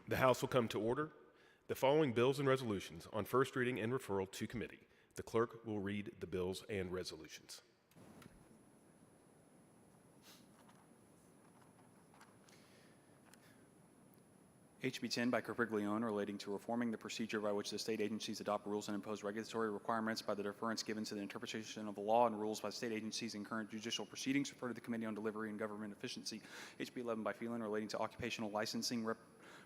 The House will come to order. The following bills and resolutions on first reading and referral to committee. The clerk will read the bills and resolutions. HB 10 by Capriglione relating to reforming the procedure by which the state agencies adopt rules and impose regulatory requirements by the deference given to the interpretation of the law and rules by state agencies in current judicial proceedings. Refer to the Committee on Delivery and Government Efficiency. HB 11 by Phelan relating to occupational licensing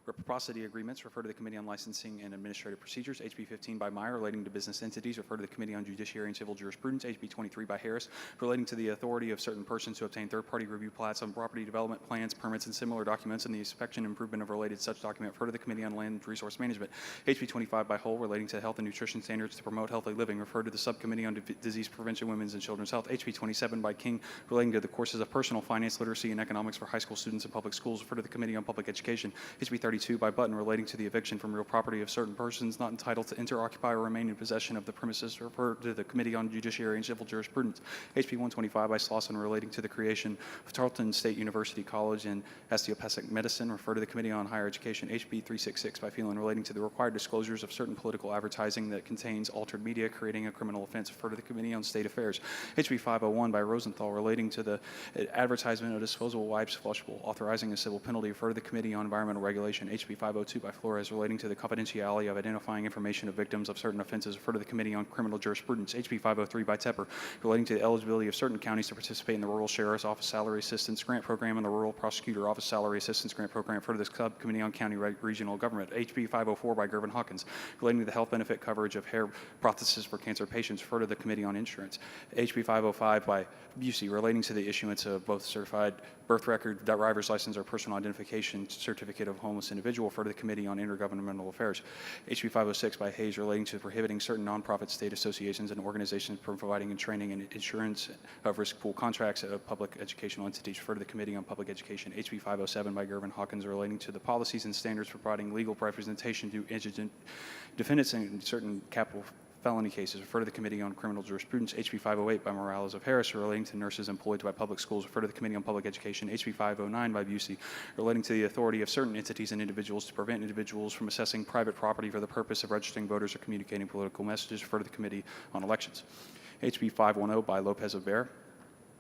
reciprocity agreements. Refer to the Committee on Licensing and Administrative Procedures. HB 15 by Meyer relating to business entities. Refer to the Committee on Judiciary and Civil Jurisprudence. HB 23 by Harris relating to the authority of certain persons to obtain third-party review plats on property development plans, permits, and similar documents, and the inspection and improvement of related such document. Refer to the Committee on Land Resource Management. HB 25 by Hull relating to health and nutrition standards to promote healthy living. Refer to the Subcommittee on Disease Prevention, Women's and Children's Health. HB 27 by King relating to the courses of personal finance, literacy, and economics for high school students in public schools. Refer to the Committee on Public Education. HB 32 by Button relating to the eviction from real property of certain persons not entitled to enter, occupy, or remain in possession of the premises. Refer to the Committee on Judiciary and Civil Jurisprudence. HB 125 by Slauson relating to the creation of Tarleton State University College in Osteopathic Medicine. Refer to the Committee on Higher Education. HB 366 by Phelan relating to the required disclosures of certain political advertising that contains altered media creating a criminal offense. Refer to the Committee on State Affairs. HB 501 by Rosenthal relating to the advertisement of disposable wipes flushable, authorizing a civil penalty. Refer to the Committee on Environmental Regulation. HB 502 by Flores relating to the confidentiality of identifying information of victims of certain offenses. Refer to the Committee on Criminal Jurisprudence. HB 503 by Tepper relating to the eligibility of certain counties to participate in the Rural Sheriff's Office Salary Assistance Grant Program and the Rural Prosecutor Office Salary Assistance Grant Program. Refer to the Subcommittee on County Regional Government. HB 504 by Gervin Hawkins relating to the health benefit coverage of hair prosthesis for cancer patients. Refer to the Committee on Insurance. HB 505 by Busey relating to the issuance of both certified birth record, driver's license, or personal identification certificate of homeless individual. Refer to the Committee on Intergovernmental Affairs. HB 506 by Hayes relating to prohibiting certain nonprofit state associations and organizations from providing and training and insurance of risk pool contracts of public educational entities. Refer to the Committee on Public Education. HB 507 by Gervin Hawkins relating to the policies and standards for providing legal representation to indigent defendants in certain capital felony cases. Refer to the Committee on Criminal Jurisprudence. HB 508 by Morales of Harris relating to nurses employed by public schools. Refer to the Committee on Public Education. HB 509 by Busey relating to the authority of certain entities and individuals to prevent individuals from assessing private property for the purpose of registering voters or communicating political messages. Refer to the Committee on Elections. HB 510 by Lopez of Bear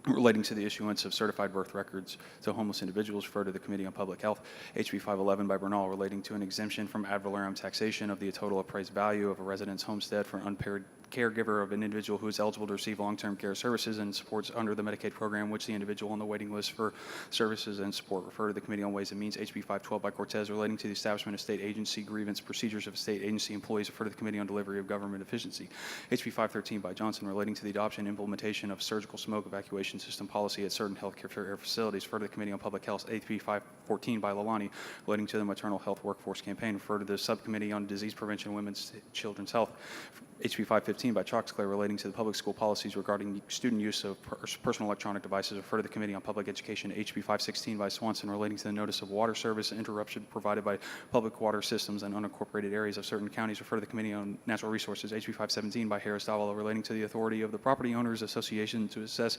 relating to the issuance of certified birth records to homeless individuals. Refer to the Committee on Public Health. HB 511 by Bernal relating to an exemption from ad valorem taxation of the total appraised value of a resident's homestead for an unpaired caregiver of an individual who is eligible to receive long-term care services and supports under the Medicaid program, which the individual on the waiting list for services and support. Refer to the Committee on Ways and Means. HB 512 by Cortez relating to the establishment of state agency grievance procedures of state agency employees. Refer to the Committee on Delivery of Government Efficiency. HB 513 by Johnson relating to the adoption and implementation of surgical smoke evacuation system policy at certain healthcare facilities. Refer to the Committee on Public Health. HB 514 by Lalani relating to the maternal health workforce campaign. Refer to the Subcommittee on Disease Prevention, Women's and Children's Health. HB 515 by Choxclair relating to the public school policies regarding student use of personal electronic devices. Refer to the Committee on Public Education. HB 516 by Swanson relating to the notice of water service interruption provided by public water systems and unincorporated areas of certain counties. Refer to the Committee on Natural Resources. HB 517 by Harris Dowell relating to the authority of the Property Owners Association to assess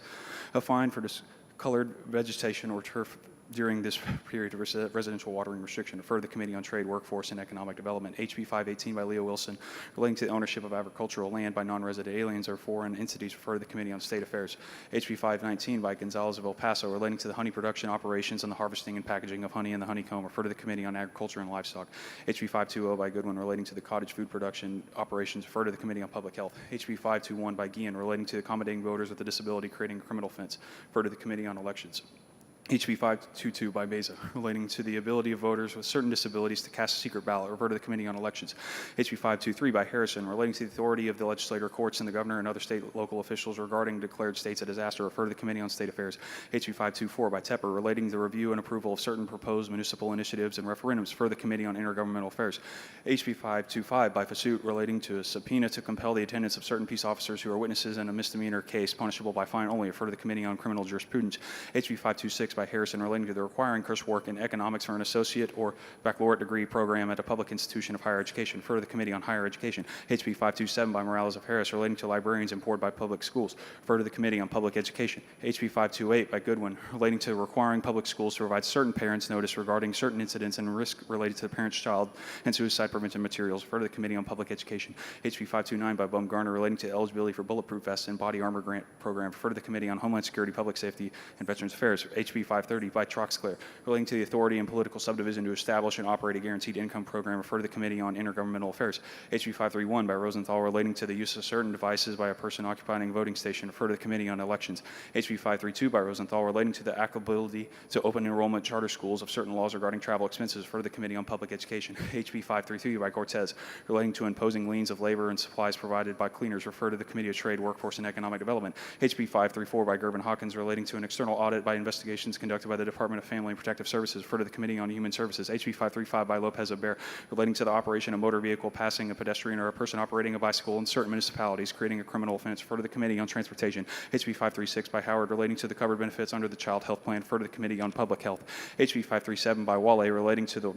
a fine for discolored vegetation or turf during this period of residential watering restriction. Refer to the Committee on Trade, Workforce, and Economic Development. HB 518 by Leo Wilson relating to the ownership of agricultural land by non-resident aliens or foreign entities. Refer to the Committee on State Affairs. HB 519 by Gonzalez of El Paso relating to the honey production operations and the harvesting and packaging of honey and the honeycomb. Refer to the Committee on Agriculture and Livestock. HB 520 by Goodwin relating to the cottage food production operations. Refer to the Committee on Public Health. HB 521 by Guillen relating to accommodating voters with a disability creating a criminal offense. Refer to the Committee on Elections. HB 522 by Beza relating to the ability of voters with certain disabilities to cast a secret ballot. Refer to the Committee on Elections. HB 523 by Harrison relating to the authority of the legislature, courts, and the governor and other state local officials regarding declared states a disaster. Refer to the Committee on State Affairs. HB 524 by Tepper relating to the review and approval of certain proposed municipal initiatives and referendums. Refer to the Committee on Intergovernmental Affairs. HB 525 by Fasut relating to a subpoena to compel the attendance of certain peace officers who are witnesses in a misdemeanor case punishable by fine only. Refer to the Committee on Criminal Jurisprudence. HB 526 by by Harrison relating to the requiring coursework in economics for an associate or baccalaureate degree program at a public institution of higher education. Refer to the Committee on Higher Education. HB 527 by Morales of Harris relating to librarians employed by public schools. Refer to the Committee on Public Education. HB 528 by Goodwin relating to requiring public schools to provide certain parents notice regarding certain incidents and risk related to the parent's child and suicide prevention materials. Refer to the Committee on Public Education. HB 529 by Baumgartner relating to eligibility for bulletproof vests and body armor grant program. Refer to the Committee on Homeland Security, Public Safety, and Veterans Affairs. HB 530 by Troxclair relating to the authority and political subdivision to establish and operate a guaranteed income program. Refer to the Committee on Intergovernmental Affairs. HB 531 by Rosenthal relating to the use of certain devices by a person occupying a voting station. Refer to the Committee on Elections. HB 532 by Rosenthal relating to the applicability to open enrollment charter schools of certain laws regarding travel expenses. Refer to the Committee on Public Education. HB 533 by Cortez relating to imposing liens of labor and supplies provided by cleaners. Refer to the Committee of Trade, Workforce, and Economic Development. HB 534 by Gervin Hawkins relating to an external audit by investigations conducted by the Department of Family and Protective Services. Refer to the Committee on Human Services. HB 535 by Lopez Aber relating to the operation of motor vehicle passing a pedestrian or a person operating a bicycle in certain municipalities, creating a criminal offense. Refer to the Committee on Transportation. HB 536 by Howard relating to the covered benefits under the Child Health Plan. Refer to the Committee on Public Health. HB 537 by Wale relating to the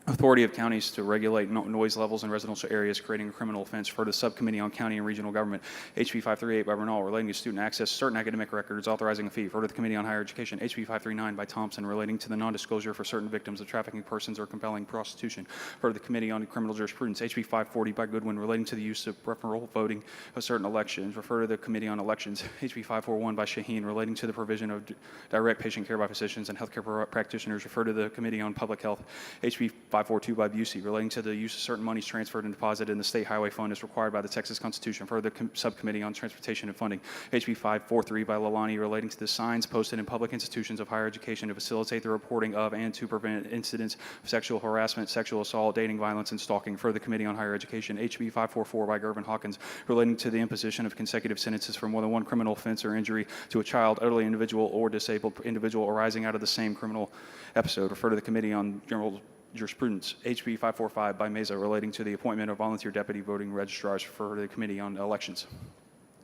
authority of counties to regulate noise levels in residential areas, creating a criminal offense. For the Subcommittee on County and Regional Government. HB 538 by Bernal relating to student access to certain academic records, authorizing a fee. Refer to the Committee on Higher Education. HB 539 by Thompson relating to the non-disclosure for certain victims of trafficking persons or compelling prostitution. Refer to the Committee on Criminal Jurisprudence. HB 540 by Goodwin relating to the use of preferential voting of certain elections. Refer to the Committee on Elections. HB 541 by Shaheen relating to the provision of direct patient care by physicians and healthcare practitioners. Refer to the Committee on Public Health. HB 542 by Busey relating to the use of certain monies transferred and deposited in the State Highway Fund as required by the Texas Constitution. For the Subcommittee on Transportation and Funding. HB 543 by Lalani relating to the signs posted in public institutions of higher education to facilitate the reporting of and to prevent incidents of sexual harassment, sexual assault, dating violence, and stalking. For the Committee on Higher Education. HB 544 by Gervin Hawkins relating to the imposition of consecutive sentences for more than one criminal offense or injury to a child, elderly individual, or disabled individual arising out of the same criminal episode. Refer to the Committee on General Jurisprudence. HB 545 by Meza relating to the appointment of volunteer deputy voting registrars. For the Committee on Elections.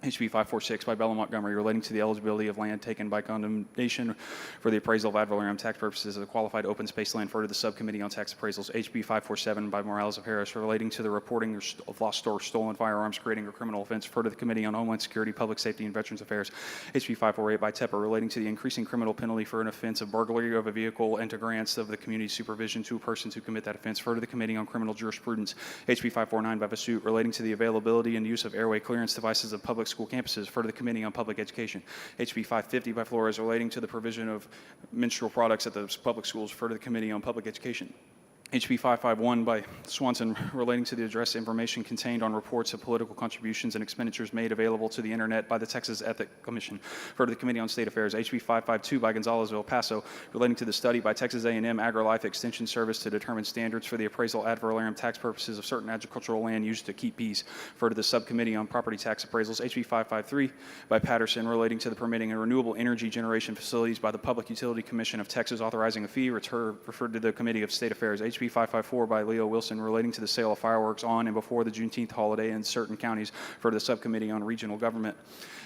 HB 546 by Bella Montgomery relating to the eligibility of land taken by condemnation for the appraisal of ad valorem tax purposes as a qualified open space land. For the Subcommittee on Tax Appraisals. HB 547 by Morales of Harris relating to the reporting of lost or stolen firearms, creating a criminal offense. For the Committee on Homeland Security, Public Safety, and Veterans Affairs. HB 548 by Tepper relating to the increasing criminal penalty for an offense of burglary of a vehicle and to grants of the community supervision to persons who commit that offense. For the Committee on Criminal Jurisprudence. HB 549 by Vasut relating to the availability and use of airway clearance devices of public school campuses. For the Committee on Public Education. HB 550 by Flores relating to the provision of menstrual products at the public schools. For the Committee on Public Education. HB 551 by Swanson relating to the address information contained on reports of political contributions and expenditures made available to the Internet by the Texas Ethics Commission. For the Committee on State Affairs. HB 552 by Gonzalez of El Paso relating to the study by Texas A&M AgriLife Extension Service to determine standards for the appraisal ad valorem tax purposes of certain agricultural land used to keep bees. For the Subcommittee on Property Tax Appraisals. HB 553 by Patterson relating to the permitting of renewable energy generation facilities by the Public Utility Commission of Texas, authorizing a fee. Referred to the Committee of State Affairs. HB 554 by Leo Wilson relating to the sale of fireworks on and before the Juneteenth holiday in certain counties. For the Subcommittee on Regional Government.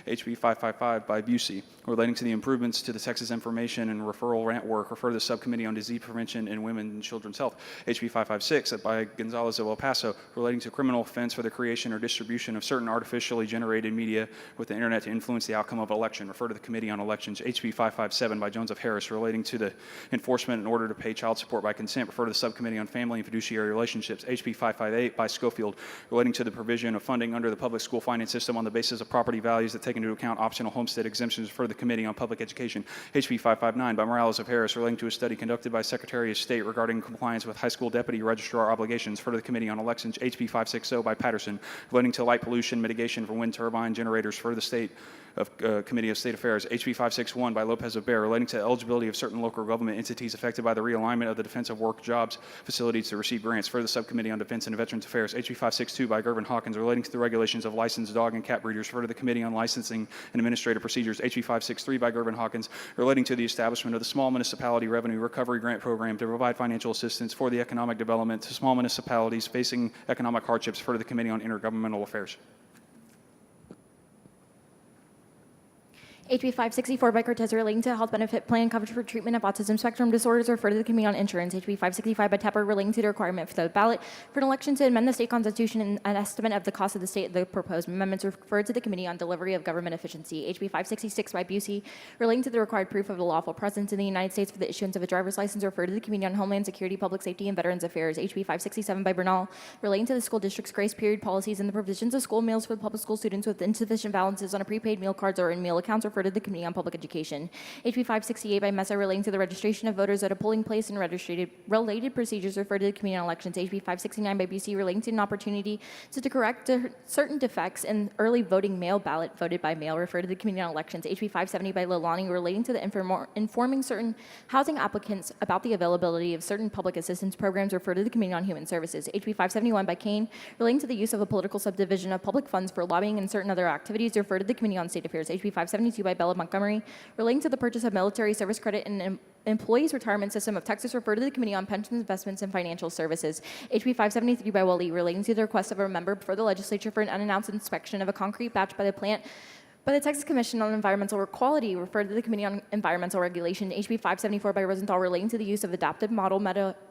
HB 555 by Busey relating to the improvements to the Texas Information and Referral Network. Refer to the Subcommittee on Disease Prevention in Women and Children's Health. HB 556 by Gonzalez of El Paso relating to criminal offense for the creation or distribution of certain artificially generated media with the Internet to influence the outcome of an election. Refer to the Committee on Elections. HB 557 by Jones of Harris relating to the enforcement in order to pay child support by consent. Refer to the Subcommittee on Family and Fiduciary Relationships. HB 558 by Schofield relating to the provision of funding under the public school finance system on the basis of property values that take into account optional homestead exemptions. For the Committee on Public Education. HB 559 by Morales of Harris relating to a study conducted by Secretary of State regarding compliance with high school deputy registrar obligations. For the Committee on Elections. HB 560 by Patterson relating to light pollution mitigation for wind turbine generators. For the State of Committee of State Affairs. HB 561 by Lopez Aber relating to eligibility of certain local government entities affected by the realignment of the Defense of Work Jobs facilities to receive grants. For the Subcommittee on Defense and Veterans Affairs. HB 562 by Gervin Hawkins relating to the regulations of licensed dog and cat breeders. For the Committee on Licensing and Administrative Procedures. HB 563 by Gervin Hawkins relating to the establishment of the Small Municipality Revenue Recovery Grant Program to provide financial assistance for the economic development to small municipalities facing economic hardships. For the Committee on Intergovernmental Affairs. HB 564 by Cortez relating to health benefit plan coverage for treatment of autism spectrum disorders referred to the Committee on Insurance. HB 565 by Tepper relating to the requirement for the ballot for an election to amend the state constitution and an estimate of the cost of the state. The proposed amendments referred to the Committee on Delivery of Government Efficiency. HB 566 by Busey relating to the required proof of the lawful presence in the United States for the issuance of a driver's license referred to the Committee on Homeland Security, Public Safety, and Veterans Affairs. HB 567 by Bernal relating to the school district's grace period policies and the provisions of school meals for the public school students with insufficient balances on a prepaid meal cards or in meal accounts referred to the Committee on Public Education. HB 568 by Mesa relating to the registration of voters at a polling place and related procedures referred to the Committee on Elections. HB 569 by BC relating to an opportunity to correct certain defects in early voting mail ballot voted by mail referred to the Committee on Elections. HB 570 by Lalani relating to the informing certain housing applicants about the availability of certain public assistance programs referred to the Committee on Human Services. HB 571 by Kane relating to the use of a political subdivision of public funds for lobbying and certain other activities referred to the Committee on State Affairs. HB 572 by Bella Montgomery relating to the purchase of military service credit and Employees Retirement System of Texas referred to the Committee on Pensions, Investments, and Financial Services. HB 573 by Wally relating to the request of a member before the legislature for an unannounced inspection of a concrete batch by the Texas Commission on Environmental Quality referred to the Committee on Environmental Regulation. HB 574 by Rosenthal relating to the use of adaptive model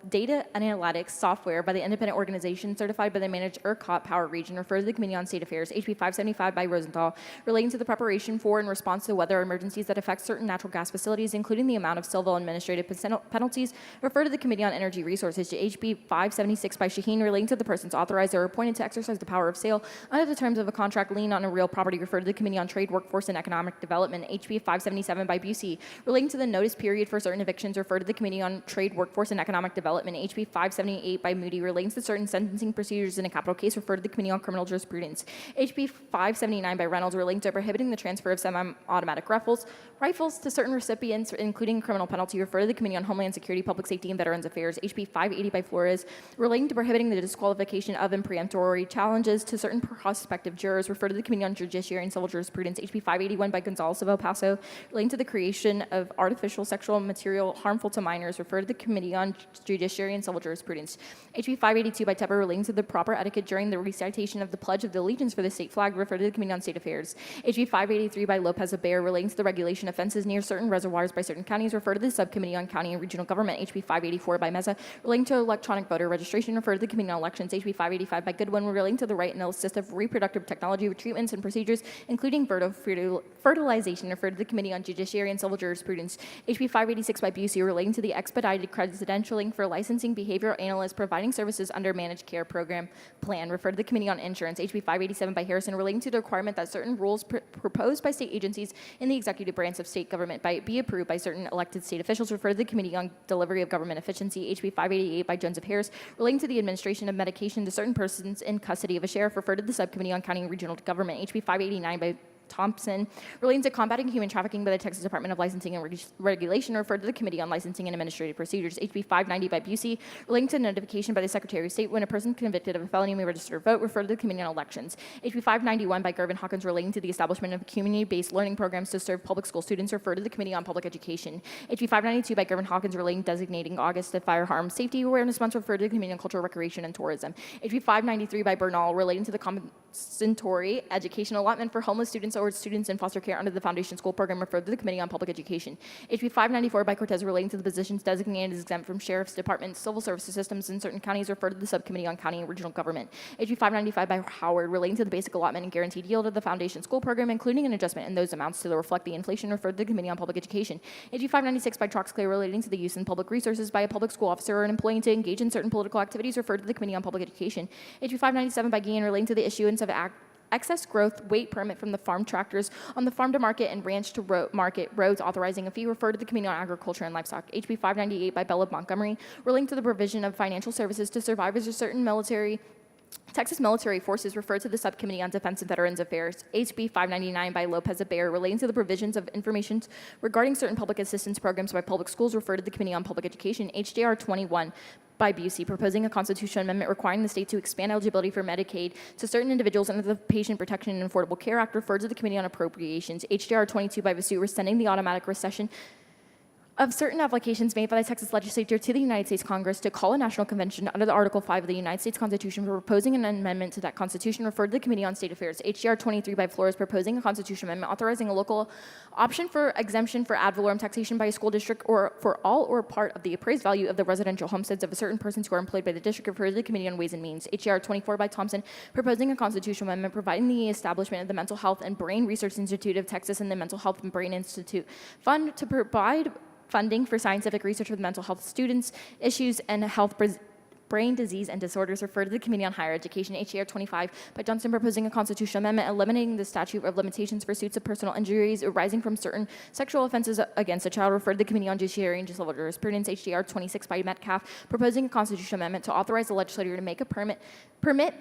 data analytics software by the independent organization certified by the managed ERCOT Power Region referred to the Committee on State Affairs. HB 575 by Rosenthal relating to the preparation for and response to weather emergencies that affect certain natural gas facilities, including the amount of civil administrative penalties referred to the Committee on Energy Resources. HB 576 by Shaheen relating to the persons authorized or appointed to exercise the power of sale under the terms of a contract lien on a real property referred to the Committee on Trade, Workforce, and Economic Development. HB 577 by Busey relating to the notice period for certain evictions referred to the Committee on Trade, Workforce, and Economic Development. HB 578 by Moody relating to certain sentencing procedures in a capital case referred to the Committee on Criminal Jurisprudence. HB 579 by Reynolds relating to prohibiting the transfer of semi-automatic rifles to certain recipients, including criminal penalty, referred to the Committee on Homeland Security, Public Safety, and Veterans Affairs. HB 580 by Flores relating to prohibiting the disqualification of and preemptory challenges to certain prospective jurors referred to the Committee on Judiciary and Civil Jurisprudence. HB 581 by Gonzales of El Paso relating to the creation of artificial sexual material harmful to minors referred to the Committee on Judiciary and Civil Jurisprudence. HB 582 by Tepper relating to the proper etiquette during the recitation of the Pledge of Allegiance for the state flag referred to the Committee on State Affairs. HB 583 by Lopez Abair relating to the regulation of fences near certain reservoirs by certain counties referred to the Subcommittee on County and Regional Government. HB 584 by Mesa relating to electronic voter registration referred to the Committee on Elections. HB 585 by Goodwin relating to the right and assistive reproductive technology treatments and procedures, including fertilization referred to the Committee on Judiciary and Civil Jurisprudence. HB 586 by Busey relating to the expedited credentialing for licensing behavioral analysts providing services under managed care program plan referred to the Committee on Insurance. HB 587 by Harrison relating to the requirement that certain rules proposed by state agencies in the executive branch of state government be approved by certain elected state officials referred to the Committee on Delivery of Government Efficiency. HB 588 by Jones of Harris relating to the administration of medication to certain persons in custody of a sheriff referred to the Subcommittee on County and Regional Government. HB 589 by Thompson relating to combating human trafficking by the Texas Department of Licensing and Regulation referred to the Committee on Licensing and Administrative Procedures. HB 590 by Busey relating to notification by the Secretary of State when a person convicted of a felony may register to vote referred to the Committee on Elections. HB 591 by Gervin Hawkins relating to the establishment of community-based learning programs to serve public school students referred to the Committee on Public Education. HB 592 by Gervin Hawkins relating designating August as Firearm Safety Awareness Month referred to the Committee on Cultural Recreation and Tourism. HB 593 by Bernal relating to the compensatory education allotment for homeless students or students in foster care under the Foundation School Program referred to the Committee on Public Education. HB 594 by Cortez relating to the positions designated as exempt from sheriff's departments, civil services systems in certain counties referred to the Subcommittee on County and Regional Government. HB 595 by Howard relating to the basic allotment and guaranteed yield of the Foundation School Program, including an adjustment in those amounts to reflect the inflation referred to the Committee on Public Education. HB 596 by Troxclair relating to the use in public resources by a public school officer or an employee to engage in certain political activities referred to the Committee on Public Education. HB 597 by Guillen relating to the issuance of excess growth weight permit from the farm tractors on the farm to market and ranch to market roads authorizing a fee referred to the Committee on Agriculture and Livestock. HB 598 by Bella Montgomery relating to the provision of financial services to survivors of certain Texas military forces referred to the Subcommittee on Defense and Veterans Affairs. HB 599 by Lopez Abair relating to the provisions of information regarding certain public assistance programs by public schools referred to the Committee on Public Education. HJR 21 by Busey proposing a constitutional amendment requiring the state to expand eligibility for Medicaid to certain individuals under the Patient Protection and Affordable Care Act referred to the Committee on Appropriations. HJR 22 by Vasu rescinding the automatic recession of certain applications made by the Texas Legislature to the United States Congress to call a national convention under the Article 5 of the United States Constitution for proposing an amendment to that Constitution referred to the Committee on State Affairs. HJR 23 by Flores proposing a constitutional amendment authorizing a local option for exemption for ad valorem taxation by a school district or for all or part of the appraised value of the residential homesteads of certain persons who are employed by the district referred to the Committee on Ways and Means. HJR 24 by Thompson proposing a constitutional amendment providing the establishment of the Mental Health and Brain Research Institute of Texas and the Mental Health and Brain Institute Fund to provide funding for scientific research with mental health students, issues, and health brain disease and disorders referred to the Committee on Higher Education. HJR 25 by Johnson proposing a constitutional amendment eliminating the statute of limitations for suits of personal injuries arising from certain sexual offenses against a child referred to the Committee on Judiciary and Civil Jurisprudence. HJR 26 by Metcalf proposing a constitutional amendment to authorize the legislature to make a permit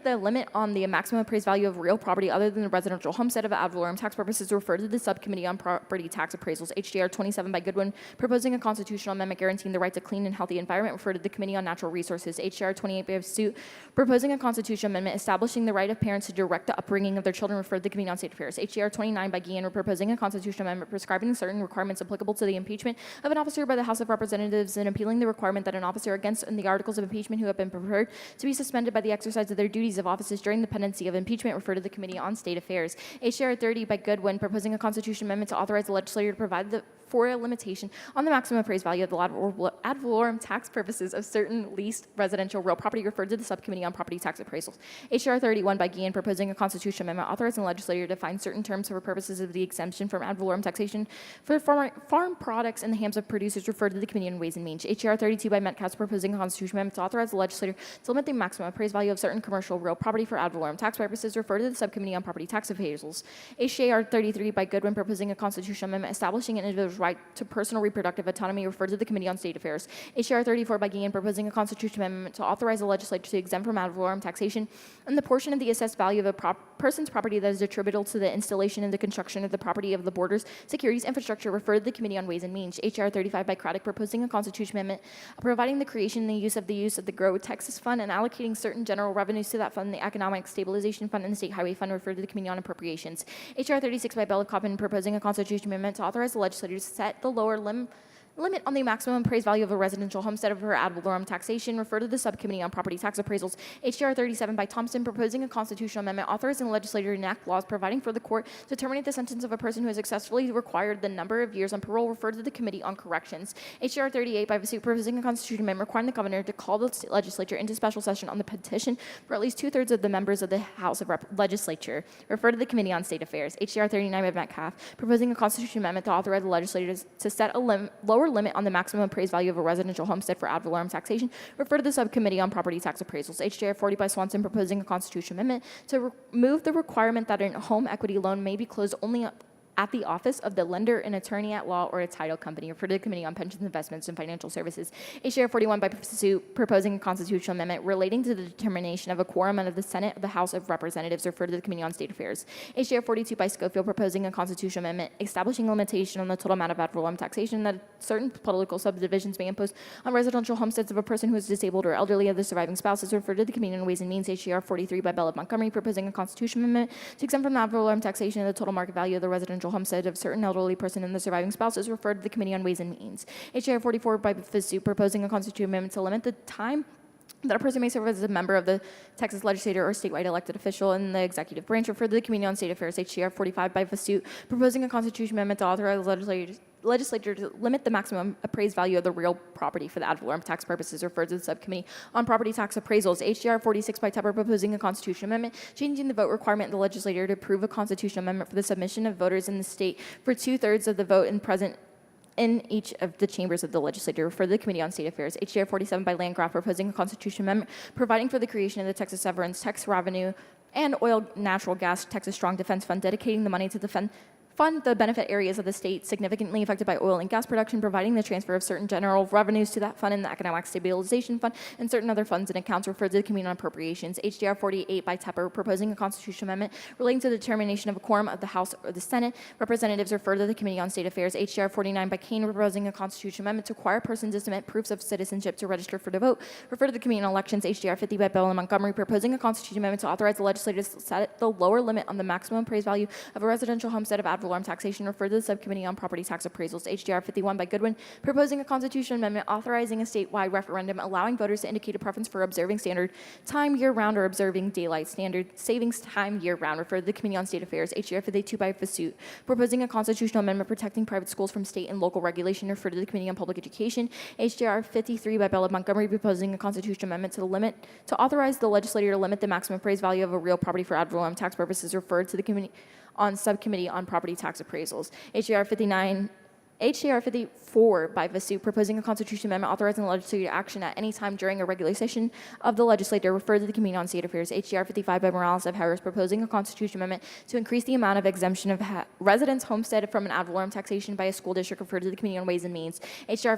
the limit on the maximum appraised value of real property other than the residential homestead of ad valorem tax purposes referred to the Subcommittee on Property Tax Appraisals. HJR 27 by Goodwin proposing a constitutional amendment guaranteeing the right to clean and healthy environment referred to the Committee on Natural Resources. HJR 28 by Suit proposing a constitutional amendment establishing the right of parents to direct the upbringing of their children referred to the Committee on State Affairs. HJR 29 by Guillen proposing a constitutional amendment prescribing certain requirements applicable to the impeachment of an officer by the House of Representatives and appealing the requirement that an officer against in the articles of impeachment who have been preferred to be suspended by the exercise of their duties of offices during the pendency of impeachment referred to the Committee on State Affairs. HJR 30 by Goodwin proposing a constitutional amendment to authorize the legislature to provide for a limitation on the maximum appraised value of the ad valorem tax purposes of certain leased residential real property referred to the Subcommittee on Property Tax Appraisals. HJR 31 by Guillen proposing a constitutional amendment authorizing the legislature to define certain terms for purposes of the exemption from ad valorem taxation for farm products in the hands of producers referred to the Committee on Ways and Means. HJR 32 by Metcalf proposing a constitutional amendment to authorize the legislature to limit the maximum appraised value of certain commercial real property for ad valorem tax purposes referred to the Subcommittee on Property Tax Appraisals. HJR 33 by Goodwin proposing a constitutional amendment establishing an individual's right to personal reproductive autonomy referred to the Committee on State Affairs. HJR 34 by Guillen proposing a constitutional amendment to authorize the legislature to exempt from ad valorem taxation and the portion of the assessed value of a person's property that is attributable to the installation and the construction of the property of the borders, securities, infrastructure referred to the Committee on Ways and Means. HJR 35 by Craddock proposing a constitutional amendment providing the creation and the use of the Grow Texas Fund and allocating certain general revenues to that fund, the Economic Stabilization Fund and the State Highway Fund referred to the Committee on Appropriations. HJR 36 by Bella Coppin proposing a constitutional amendment to authorize the legislature to set the lower limit on the maximum appraised value of a residential homestead of her ad valorem taxation referred to the Subcommittee on Property Tax Appraisals. HJR 37 by Thompson proposing a constitutional amendment authorizing the legislature to enact laws providing for the court to terminate the sentence of a person who has successfully required the number of years on parole referred to the Committee on Corrections. HJR 38 by Vasut proposing a constitutional amendment requiring the governor to call the state legislature into special session on the petition for at least 2/3 of the members of the House of Legislature referred to the Committee on State Affairs. HJR 39 by Metcalf proposing a constitutional amendment to authorize the legislature to set a lower limit on the maximum appraised value of a residential homestead for ad valorem taxation referred to the Subcommittee on Property Tax Appraisals. HJR 40 by Swanson proposing a constitutional amendment to remove the requirement that a home equity loan may be closed only at the office of the lender, an attorney at law, or a title company referred to the Committee on Pensions, Investments, and Financial Services. HJR 41 by Suit proposing a constitutional amendment relating to the determination of a quorum of the Senate of the House of Representatives referred to the Committee on State Affairs. HJR 42 by Schofield proposing a constitutional amendment establishing limitation on the total amount of ad valorem taxation that certain political subdivisions may impose on residential homesteads of a person who is disabled or elderly of the surviving spouses referred to the Committee on Ways and Means. HJR 43 by Bell of Montgomery proposing a constitutional amendment to exempt from ad valorem taxation of the total market value of the residential homestead of certain elderly person and the surviving spouses referred to the Committee on Ways and Means. HJR 44 by Fisu proposing a constitutional amendment to limit the time that a person may serve as a member of the Texas legislature or statewide elected official in the executive branch referred to the Committee on State Affairs. HJR 45 by Vasut proposing a constitutional amendment to authorize the legislature to limit the maximum appraised value of the real property for the ad valorem tax purposes referred to the Subcommittee on Property Tax Appraisals. HJR 46 by Tepper proposing a constitutional amendment changing the vote requirement of the legislature to approve a constitutional amendment for the submission of voters in the state for 2/3 of the vote and present in each of the chambers of the legislature for the Committee on State Affairs. HJR 47 by Landgraf proposing a constitutional amendment providing for the creation of the Texas Severance Tax Revenue and Oil Natural Gas Texas Strong Defense Fund, dedicating the money to fund the benefit areas of the state significantly affected by oil and gas production, providing the transfer of certain general revenues to that fund and the Economic Stabilization Fund and certain other funds and accounts referred to the Committee on Appropriations. HJR 48 by Tepper proposing a constitutional amendment relating to the determination of a quorum of the House or the Senate representatives referred to the Committee on State Affairs. HJR 49 by Kane proposing a constitutional amendment to require persons to submit proofs of citizenship to register for the vote referred to the Committee on Elections. HJR 50 by Bell and Montgomery proposing a constitutional amendment to authorize the legislature to set the lower limit on the maximum appraised value of a residential homestead of ad valorem taxation referred to the Subcommittee on Property Tax Appraisals, HJR 51 by Goodwin, proposing a constitutional amendment authorizing a statewide referendum allowing voters to indicate a preference for observing standard time year-round or observing daylight standard savings time year-round, referred to the Committee on State Affairs, HJR 52 by Fasut, proposing a constitutional amendment protecting private schools from state and local regulation, referred to the Committee on Public Education, HJR 53 by Bell of Montgomery, proposing a constitutional amendment to authorize the legislature to limit the maximum appraised value of a real property for ad valorem tax purposes, referred to the Committee on Subcommittee on Property Tax Appraisals, HJR 54 by Vasu, proposing a constitutional amendment authorizing the legislature action at any time during a regular session of the legislature, referred to the Committee on State Affairs, HJR 55 by Morales of Harris, proposing a constitutional amendment to increase the amount of exemption of residents homestead from an ad valorem taxation by a school district, referred to the Committee on Ways and Means, HJR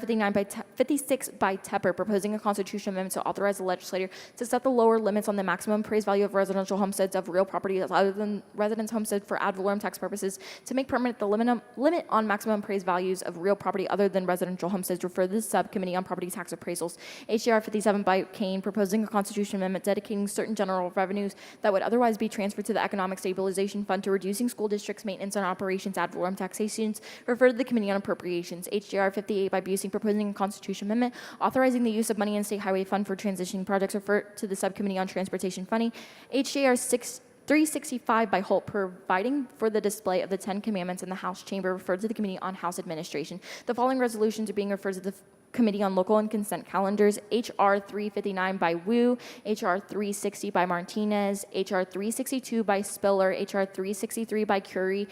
56 by Tepper, proposing a constitutional amendment to authorize the legislature to set the lower limits on the maximum appraised value of residential homesteads of real property other than residents homestead for ad valorem tax purposes, to make permanent the limit on maximum appraised values of real property other than residential homesteads, referred to the Subcommittee on Property Tax Appraisals, HJR 57 by Kane, proposing a constitutional amendment dedicating certain general revenues that would otherwise be transferred to the Economic Stabilization Fund to reducing school districts' maintenance and operations ad valorem taxations, referred to the Committee on Appropriations, HJR 58 by Busing, proposing a constitutional amendment authorizing the use of money in State Highway Fund for transitioning projects, referred to the Subcommittee on Transportation Funding, HJR 365 by Holt, providing for the display of the Ten Commandments in the House chamber, referred to the Committee on House Administration. The following resolutions are being referred to the Committee on Local and Consent Calendars: H.R. 359 by Wu, H.R. 360 by Martinez, H.R. 362 by Spiller, H.R. 363 by Curry,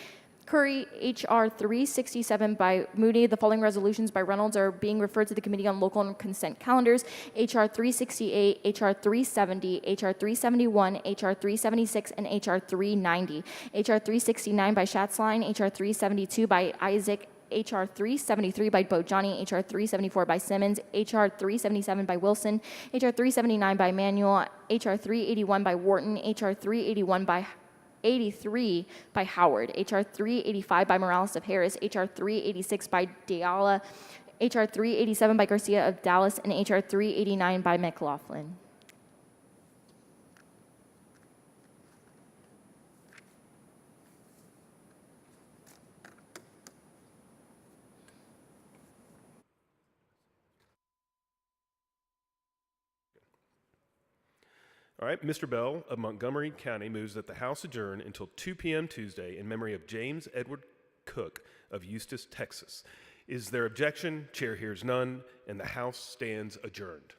H.R. 367 by Moody. The following resolutions by Reynolds are being referred to the Committee on Local and Consent Calendars: H.R. 368, H.R. 370, H.R. 371, H.R. 376, and H.R. 390. H.R. 369 by Schatzline, H.R. 372 by Isaac, H.R. 373 by Bojani, H.R. 374 by Simmons, H.R. 377 by Wilson, H.R. 379 by Manuel, H.R. 381 by Wharton, H.R. 381 by 83 by Howard, H.R. 385 by Morales of Harris, H.R. 386 by Diala, H.R. 387 by Garcia of Dallas, and H.R. 389 by McLaughlin. All right, Mr. Bell of Montgomery County moves that the House adjourn until 2 p.m. Tuesday in memory of James Edward Cook of Eustis, Texas. Is there objection? Chair hears none, and the House stands adjourned.